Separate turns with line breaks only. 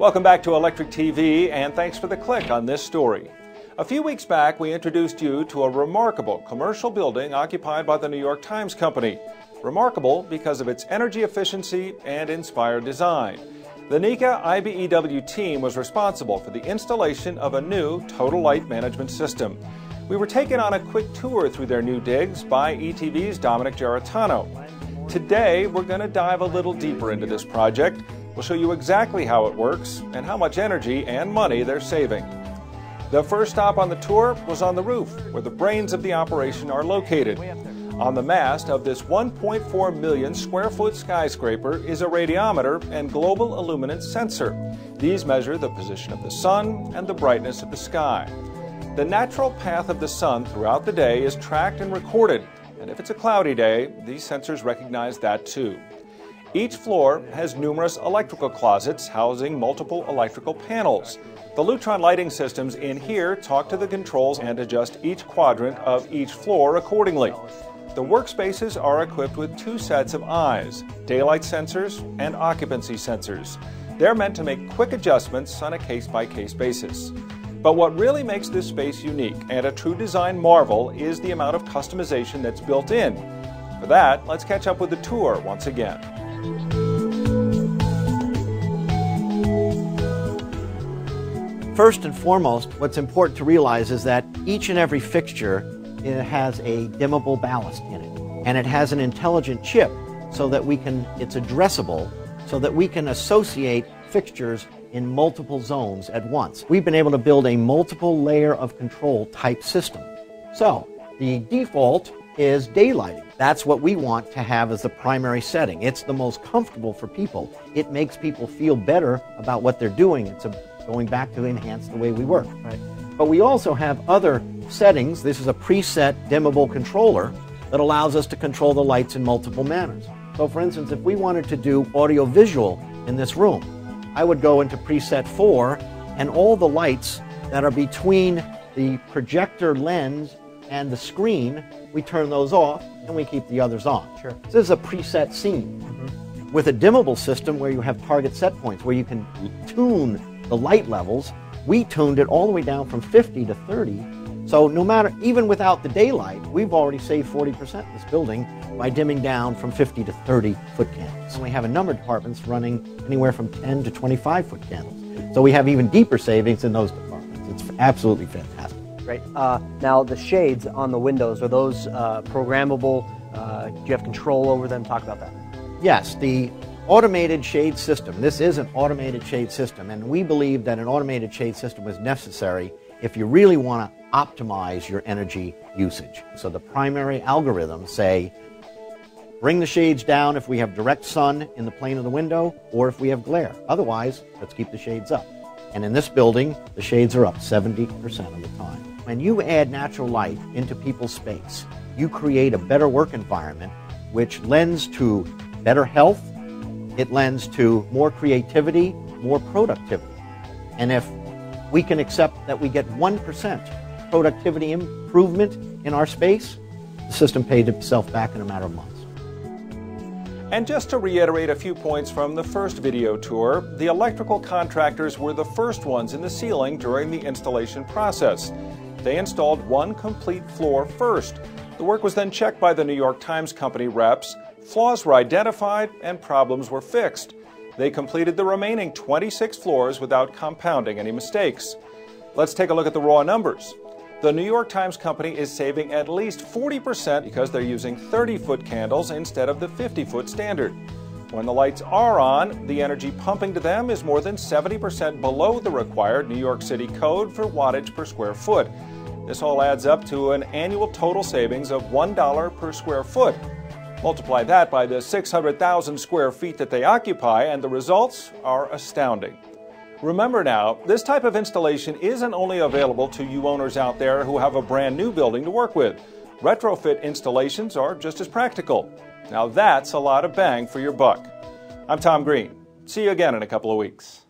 Welcome back to Electric TV, and thanks for the click on this story. A few weeks back, we introduced you to a remarkable commercial building occupied by the New York Times Company. Remarkable because of its energy efficiency and inspired design. The NECA IBEW team was responsible for the installation of a new total light management system. We were taken on a quick tour through their new digs by ETV's Dominic Geritano. Today, we're going to dive a little deeper into this project. We'll show you exactly how it works and how much energy and money they're saving. The first stop on the tour was on the roof, where the brains of the operation are located. On the mast of this 1.4 million square foot skyscraper is a radiometer and global illuminance sensor. These measure the position of the sun and the brightness of the sky. The natural path of the sun throughout the day is tracked and recorded, and if it's a cloudy day, these sensors recognize that too. Each floor has numerous electrical closets housing multiple electrical panels. The Lutron lighting systems in here talk to the controls and adjust each quadrant of each floor accordingly. The workspaces are equipped with two sets of eyes, daylight sensors and occupancy sensors. They're meant to make quick adjustments on a case-by-case basis. But what really makes this space unique and a true design marvel is the amount of customization that's built in. For that, let's catch up with the tour once again.
First and foremost, what's important to realize is that each and every fixture has a dimmable ballast in it, and it has an intelligent chip so that it's addressable, so that we can associate fixtures in multiple zones at once. We've been able to build a multiple layer of control type system. So the default is daylighting. That's what we want to have as the primary setting. It's the most comfortable for people. It makes people feel better about what they're doing. It's going back to enhance the way we work. Right. But we also have other settings. This is a preset dimmable controller that allows us to control the lights in multiple manners. So for instance, if we wanted to do audio-visual in this room, I would go into preset 4, and all the lights that are between the projector lens and the screen, we turn those off and we keep the others on. Sure. So this is a preset scene. Mm-hmm. With a dimmable system where you have target set points, where you can tune the light levels, we tuned it all the way down from 50 to 30. So no matter, even without the daylight, we've already saved 40% in this building by dimming down from 50 to 30 foot candles. And we have a number of departments running anywhere from 10 to 25 foot candles. So we have even deeper savings in those departments. It's absolutely fantastic.
Great. Now the shades on the windows, are those programmable? Do you have control over them? Talk about that.
Yes, the automated shade system. This is an automated shade system, and we believe that an automated shade system was necessary if you really want to optimize your energy usage. So the primary algorithms say, bring the shades down if we have direct sun in the plane of the window or if we have glare. Otherwise, let's keep the shades up. And in this building, the shades are up 70% of the time. When you add natural light into people's space, you create a better work environment, which lends to better health. It lends to more creativity, more productivity. And if we can accept that we get 1% productivity improvement in our space, the system paid itself back in a matter of months.
And just to reiterate a few points from the first video tour, the electrical contractors were the first ones in the ceiling during the installation process. They installed one complete floor first. The work was then checked by the New York Times Company reps. Flaws were identified and problems were fixed. They completed the remaining 26 floors without compounding any mistakes. Let's take a look at the raw numbers. The New York Times Company is saving at least 40% because they're using 30-foot candles instead of the 50-foot standard. When the lights are on, the energy pumping to them is more than 70% below the required New York City code for wattage per square foot. This all adds up to an annual total savings of $1 per square foot. Multiply that by the 600,000 square feet that they occupy, and the results are astounding. Remember now, this type of installation isn't only available to you owners out there who have a brand new building to work with. Retrofit installations are just as practical. Now that's a lot of bang for your buck. I'm Tom Green. See you again in a couple of weeks.